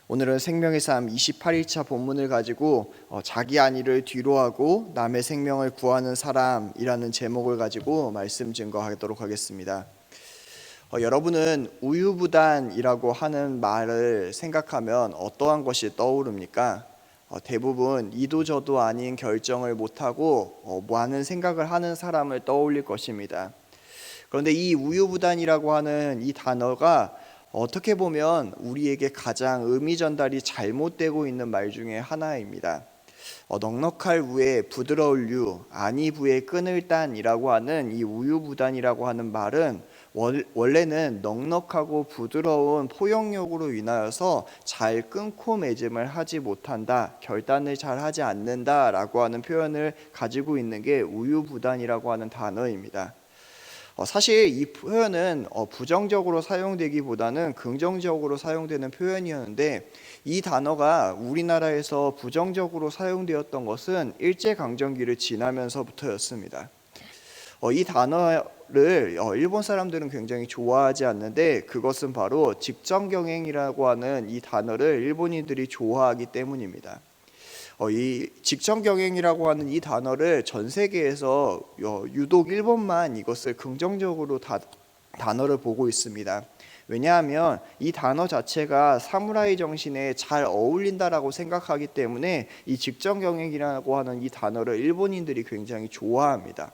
오늘은 생명의 삶 28일차 본문을 가지고 자기 안위를 뒤로하고 남의 생명을 구하는 사람이라는 제목을 가지고 말씀 증거하도록 하겠습니다. 여러분은 우유부단이라고 하는 말을 생각하면 어떠한 것이 떠오릅니까? 대부분 이도저도 아닌 결정을 못하고 많은 생각을 하는 사람을 떠올릴 것입니다. 그런데 이 우유부단이라고 하는 이 단어가 어떻게 보면 우리에게 가장 의미 전달이 잘못되고 있는 말 중에 하나입니다. 넉넉할 우에 부드러울 유, 아니 부에 끈을 딴이라고 하는 이 우유부단이라고 하는 말은 원래는 넉넉하고 부드러운 포용력으로 인하여서 잘 끊고 맺음을 하지 못한다, 결단을 잘 하지 않는다라고 하는 표현을 가지고 있는 게 우유부단이라고 하는 단어입니다. 사실 이 표현은 부정적으로 사용되기보다는 긍정적으로 사용되는 표현이었는데, 이 단어가 우리나라에서 부정적으로 사용되었던 것은 일제강점기를 지나면서부터였습니다. 이 단어를 일본 사람들은 굉장히 좋아하지 않는데, 그것은 바로 직정경행이라고 하는 이 단어를 일본인들이 좋아하기 때문입니다. 이 직정경행이라고 하는 이 단어를 전 세계에서 유독 일본만 이것을 긍정적으로 단어를 보고 있습니다. 왜냐하면 이 단어 자체가 사무라이 정신에 잘 어울린다라고 생각하기 때문에 이 직정경행이라고 하는 이 단어를 일본인들이 굉장히 좋아합니다.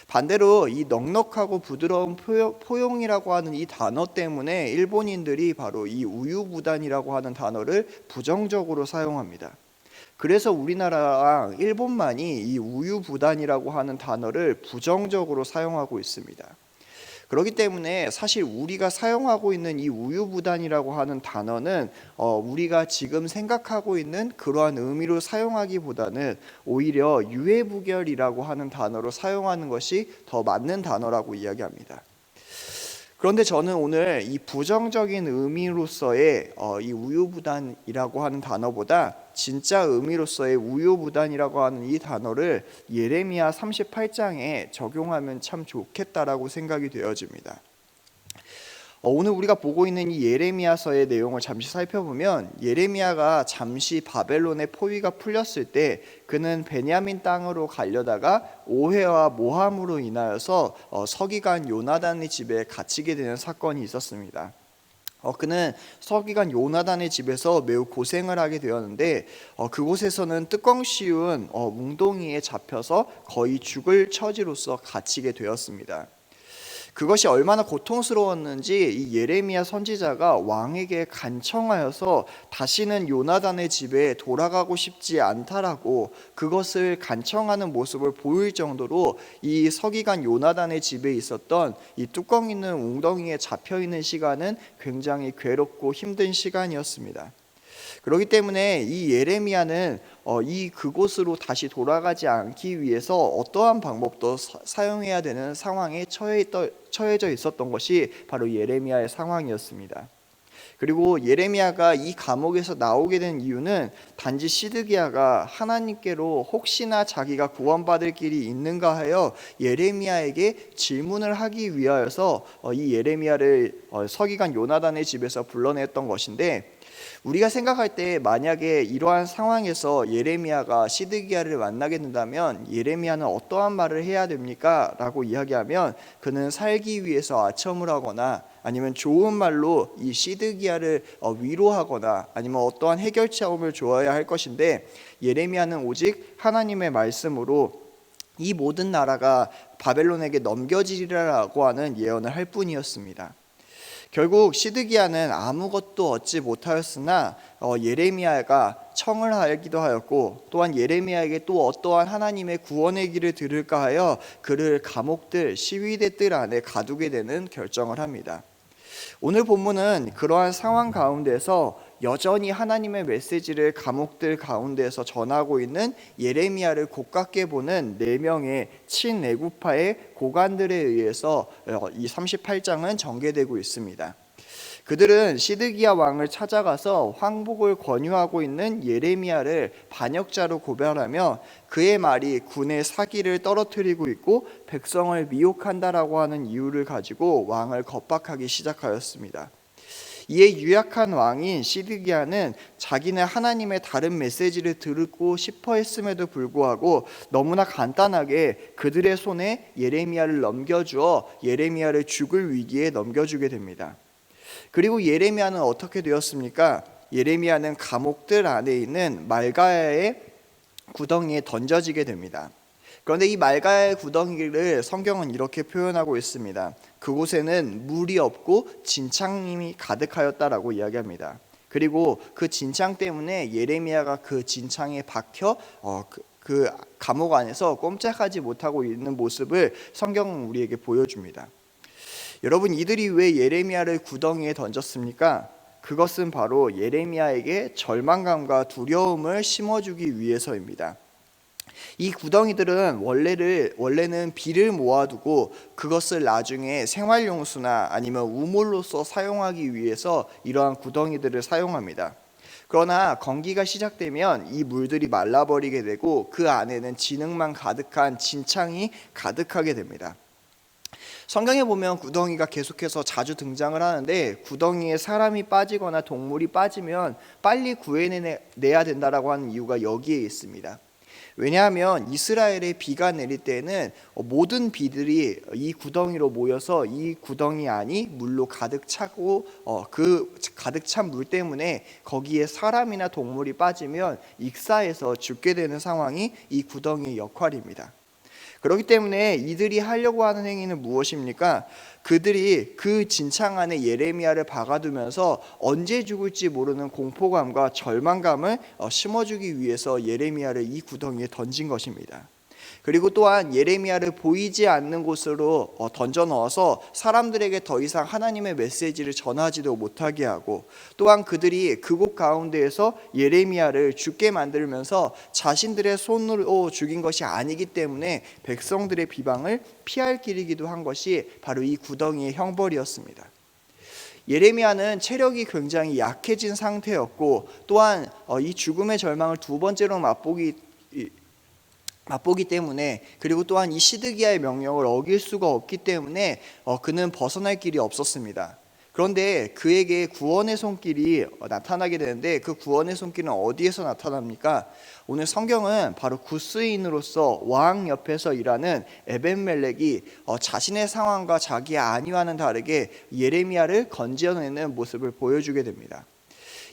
반대로 이 넉넉하고 부드러운 포용이라고 하는 이 단어 때문에 일본인들이 바로 이 우유부단이라고 하는 단어를 부정적으로 사용합니다. 그래서 우리나라랑 일본만이 이 우유부단이라고 하는 단어를 부정적으로 사용하고 있습니다. 그렇기 때문에 사실 우리가 사용하고 있는 이 우유부단이라고 하는 단어는 우리가 지금 생각하고 있는 그러한 의미로 사용하기보다는 오히려 유해부결이라고 하는 단어로 사용하는 것이 더 맞는 단어라고 이야기합니다. 그런데 저는 오늘 이 부정적인 의미로서의 이 우유부단이라고 하는 단어보다 진짜 의미로서의 우유부단이라고 하는 이 단어를 예레미야 38장에 적용하면 참 좋겠다라고 생각이 되어집니다. 오늘 우리가 보고 있는 이 예레미야서의 내용을 잠시 살펴보면, 예레미야가 잠시 바벨론의 포위가 풀렸을 때 그는 베냐민 땅으로 가려다가 오해와 모함으로 인하여서 서기관 요나단의 집에 갇히게 되는 사건이 있었습니다. 그는 서기관 요나단의 집에서 매우 고생을 하게 되었는데, 그곳에서는 뚜껑 씌운 웅덩이에 잡혀서 거의 죽을 처지로서 갇히게 되었습니다. 그것이 얼마나 고통스러웠는지 이 예레미야 선지자가 왕에게 간청하여서 다시는 요나단의 집에 돌아가고 싶지 않다라고 그것을 간청하는 모습을 보일 정도로 이 서기관 요나단의 집에 있었던 이 뚜껑 있는 웅덩이에 잡혀 있는 시간은 굉장히 괴롭고 힘든 시간이었습니다. 그렇기 때문에 이 예레미야는 그곳으로 다시 돌아가지 않기 위해서 어떠한 방법도 사용해야 되는 상황에 처해져 있었던 것이 바로 예레미야의 상황이었습니다. 그리고 예레미야가 이 감옥에서 나오게 된 이유는 단지 시드기야가 하나님께로 혹시나 자기가 구원받을 길이 있는가 하여 예레미야에게 질문을 하기 위하여서 이 예레미야를 서기관 요나단의 집에서 불러냈던 것인데, 우리가 생각할 때 만약에 이러한 상황에서 예레미야가 시드기야를 만나게 된다면 예레미야는 어떠한 말을 해야 됩니까? 라고 이야기하면 그는 살기 위해서 아첨을 하거나 아니면 좋은 말로 이 시드기야를 위로하거나 아니면 어떠한 해결책을 줘야 할 것인데, 예레미야는 오직 하나님의 말씀으로 이 모든 나라가 바벨론에게 넘겨지리라고 하는 예언을 할 뿐이었습니다. 결국 시드기야는 아무것도 얻지 못하였으나 예레미야가 청을 하기도 하였고, 또한 예레미야에게 또 어떠한 하나님의 구원의 길을 들을까 하여 그를 감옥들, 시위대들 안에 가두게 되는 결정을 합니다. 오늘 본문은 그러한 상황 가운데서 여전히 하나님의 메시지를 감옥들 가운데서 전하고 있는 예레미야를 고깝게 보는 4명의 친애국파의 고관들에 의해서 이 38장은 전개되고 있습니다. 그들은 시드기야 왕을 찾아가서 황복을 권유하고 있는 예레미야를 반역자로 고발하며 그의 말이 군의 사기를 떨어뜨리고 있고 백성을 미혹한다라고 하는 이유를 가지고 왕을 겁박하기 시작하였습니다. 이에 유약한 왕인 시드기야는 자기는 하나님의 다른 메시지를 듣고 싶어 했음에도 불구하고 너무나 간단하게 그들의 손에 예레미야를 넘겨주어 예레미야를 죽을 위기에 넘겨주게 됩니다. 그리고 예레미야는 어떻게 되었습니까? 예레미야는 감옥들 안에 있는 말가야의 구덩이에 던져지게 됩니다. 그런데 이 말가야의 구덩이를 성경은 이렇게 표현하고 있습니다. 그곳에는 물이 없고 진창이 가득하였다라고 이야기합니다. 그리고 그 진창 때문에 예레미야가 그 진창에 박혀 그 감옥 안에서 꼼짝하지 못하고 있는 모습을 성경은 우리에게 보여줍니다. 여러분, 이들이 왜 예레미야를 구덩이에 던졌습니까? 그것은 바로 예레미야에게 절망감과 두려움을 심어주기 위해서입니다. 이 구덩이들은 원래는 비를 모아두고 그것을 나중에 생활용수나 아니면 우물로서 사용하기 위해서 이러한 구덩이들을 사용합니다. 그러나 건기가 시작되면 이 물들이 말라버리게 되고 그 안에는 진흙만 가득한 진창이 가득하게 됩니다. 성경에 보면 구덩이가 계속해서 자주 등장을 하는데, 구덩이에 사람이 빠지거나 동물이 빠지면 빨리 구해내야 된다라고 하는 이유가 여기에 있습니다. 왜냐하면 이스라엘에 비가 내릴 때는 모든 비들이 이 구덩이로 모여서 이 구덩이 안이 물로 가득 차고 그 가득 찬 물 때문에 거기에 사람이나 동물이 빠지면 익사해서 죽게 되는 상황이 이 구덩이의 역할입니다. 그렇기 때문에 이들이 하려고 하는 행위는 무엇입니까? 그들이 그 진창 안에 예레미야를 박아두면서 언제 죽을지 모르는 공포감과 절망감을 심어주기 위해서 예레미야를 이 구덩이에 던진 것입니다. 그리고 또한 예레미야를 보이지 않는 곳으로 던져 넣어서 사람들에게 더 이상 하나님의 메시지를 전하지도 못하게 하고, 또한 그들이 그곳 가운데에서 예레미야를 죽게 만들면서 자신들의 손으로 죽인 것이 아니기 때문에 백성들의 비방을 피할 길이기도 한 것이 바로 이 구덩이의 형벌이었습니다. 예레미야는 체력이 굉장히 약해진 상태였고, 또한 이 죽음의 절망을 두 번째로 맛보기 때문에, 그리고 또한 이 시드기야의 명령을 어길 수가 없기 때문에 그는 벗어날 길이 없었습니다. 그런데 그에게 구원의 손길이 나타나게 되는데, 그 구원의 손길은 어디에서 나타납니까? 오늘 성경은 바로 구스인으로서 왕 옆에서 일하는 에벤멜렉이 자신의 상황과 자기의 안위와는 다르게 예레미야를 건져내는 모습을 보여주게 됩니다.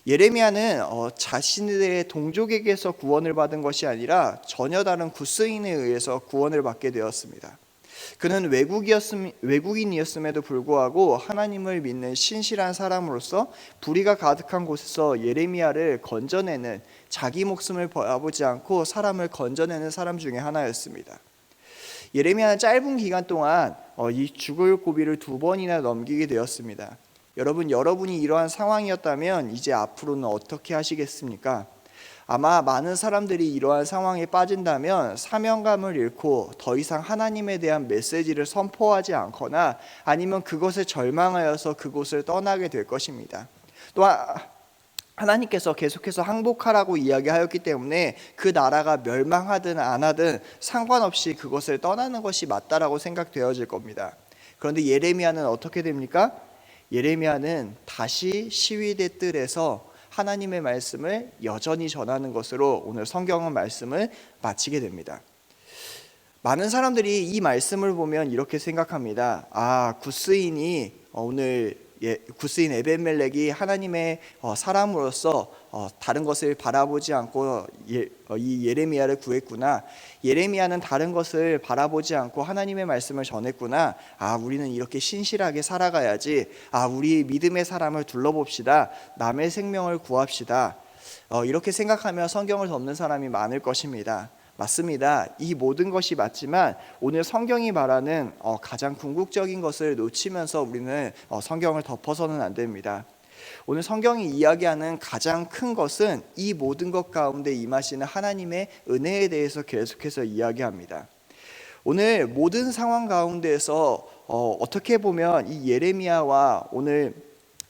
예레미야는 자신의 동족에게서 구원을 받은 것이 아니라 전혀 다른 구스인에 의해서 구원을 받게 되었습니다. 그는 외국인이었음에도 불구하고 하나님을 믿는 신실한 사람으로서 불의가 가득한 곳에서 예레미야를 건져내는, 자기 목숨을 바라보지 않고 사람을 건져내는 사람 중에 하나였습니다. 예레미야는 짧은 기간 동안 이 죽을 고비를 2번이나 넘기게 되었습니다. 여러분이 이러한 상황이었다면 이제 앞으로는 어떻게 하시겠습니까? 아마 많은 사람들이 이러한 상황에 빠진다면 사명감을 잃고 더 이상 하나님에 대한 메시지를 선포하지 않거나 아니면 그것에 절망하여서 그곳을 떠나게 될 것입니다. 또한 하나님께서 계속해서 항복하라고 이야기하였기 때문에 그 나라가 멸망하든 안 하든 상관없이 그것을 떠나는 것이 맞다라고 생각되어질 겁니다. 그런데 예레미야는 어떻게 됩니까? 예레미야는 다시 시위대 뜰에서 하나님의 말씀을 여전히 전하는 것으로 오늘 성경은 말씀을 마치게 됩니다. 많은 사람들이 이 말씀을 보면 이렇게 생각합니다. 구스인이 오늘 구스인 에벤멜렉이 하나님의 사람으로서 다른 것을 바라보지 않고 이 예레미야를 구했구나. 예레미야는 다른 것을 바라보지 않고 하나님의 말씀을 전했구나. 우리는 이렇게 신실하게 살아가야지. 우리 믿음의 사람을 둘러봅시다. 남의 생명을 구합시다. 이렇게 생각하며 성경을 덮는 사람이 많을 것입니다. 맞습니다. 이 모든 것이 맞지만 오늘 성경이 말하는 가장 궁극적인 것을 놓치면서 우리는 성경을 덮어서는 안 됩니다. 오늘 성경이 이야기하는 가장 큰 것은 이 모든 것 가운데 임하시는 하나님의 은혜에 대해서 계속해서 이야기합니다. 오늘 모든 상황 가운데에서 어떻게 보면 이 예레미야와 오늘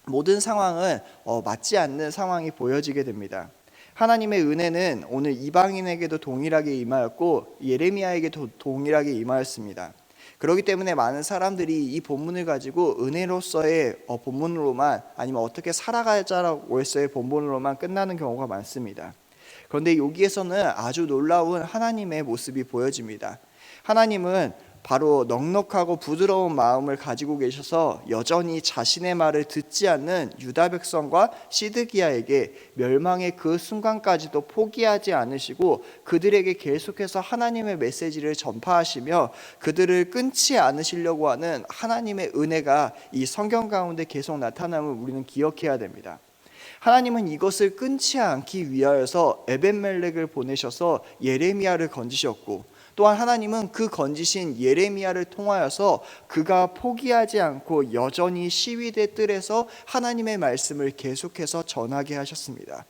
모든 상황은 맞지 않는 상황이 보여지게 됩니다. 하나님의 은혜는 오늘 이방인에게도 동일하게 임하였고 예레미야에게도 동일하게 임하였습니다. 그렇기 때문에 많은 사람들이 이 본문을 가지고 은혜로서의 본문으로만, 아니면 어떻게 살아가자라고 해서의 본문으로만 끝나는 경우가 많습니다. 그런데 여기에서는 아주 놀라운 하나님의 모습이 보여집니다. 하나님은 바로 넉넉하고 부드러운 마음을 가지고 계셔서 여전히 자신의 말을 듣지 않는 유다 백성과 시드기야에게 멸망의 그 순간까지도 포기하지 않으시고 그들에게 계속해서 하나님의 메시지를 전파하시며 그들을 끊지 않으시려고 하는 하나님의 은혜가 이 성경 가운데 계속 나타남을 우리는 기억해야 됩니다. 하나님은 이것을 끊지 않기 위하여서 에벤멜렉을 보내셔서 예레미야를 건지셨고, 또한 하나님은 그 건지신 예레미야를 통하여서 그가 포기하지 않고 여전히 시위대 뜰에서 하나님의 말씀을 계속해서 전하게 하셨습니다.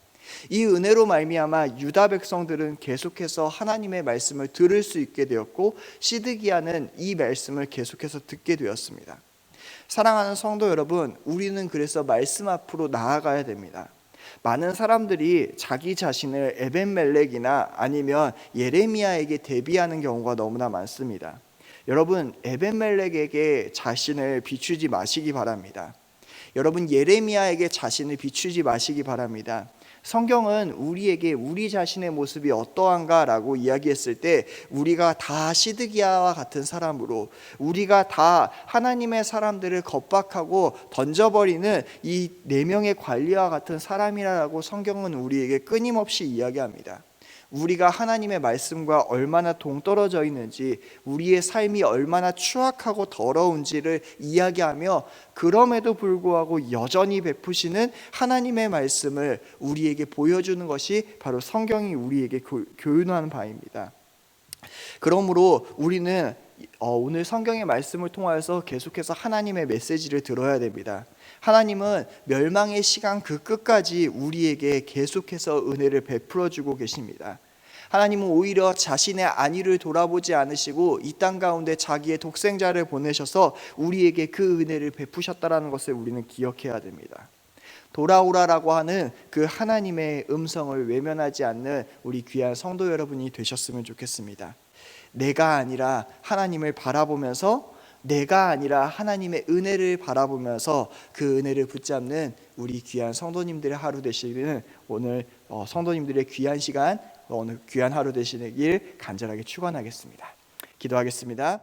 이 은혜로 말미암아 유다 백성들은 계속해서 하나님의 말씀을 들을 수 있게 되었고, 시드기야는 이 말씀을 계속해서 듣게 되었습니다. 사랑하는 성도 여러분, 우리는 그래서 말씀 앞으로 나아가야 됩니다. 많은 사람들이 자기 자신을 에벤멜렉이나 아니면 예레미야에게 대비하는 경우가 너무나 많습니다. 여러분, 에벤멜렉에게 자신을 비추지 마시기 바랍니다. 여러분, 예레미야에게 자신을 비추지 마시기 바랍니다. 성경은 우리에게 우리 자신의 모습이 어떠한가라고 이야기했을 때 우리가 다 시드기야와 같은 사람으로, 우리가 다 하나님의 사람들을 겁박하고 던져버리는 이 4명의 관리와 같은 사람이라고 성경은 우리에게 끊임없이 이야기합니다. 우리가 하나님의 말씀과 얼마나 동떨어져 있는지, 우리의 삶이 얼마나 추악하고 더러운지를 이야기하며 그럼에도 불구하고 여전히 베푸시는 하나님의 말씀을 우리에게 보여주는 것이 바로 성경이 우리에게 교훈하는 바입니다. 그러므로 우리는 오늘 성경의 말씀을 통하여서 계속해서 하나님의 메시지를 들어야 됩니다. 하나님은 멸망의 시간 그 끝까지 우리에게 계속해서 은혜를 베풀어 주고 계십니다. 하나님은 오히려 자신의 안위를 돌아보지 않으시고 이 땅 가운데 자기의 독생자를 보내셔서 우리에게 그 은혜를 베푸셨다라는 것을 우리는 기억해야 됩니다. 돌아오라라고 하는 그 하나님의 음성을 외면하지 않는 우리 귀한 성도 여러분이 되셨으면 좋겠습니다. 내가 아니라 하나님을 바라보면서, 내가 아니라 하나님의 은혜를 바라보면서 그 은혜를 붙잡는 우리 귀한 성도님들의 하루 되시기를, 오늘 성도님들의 귀한 시간, 오늘 귀한 하루 되시길 간절하게 축원하겠습니다. 기도하겠습니다.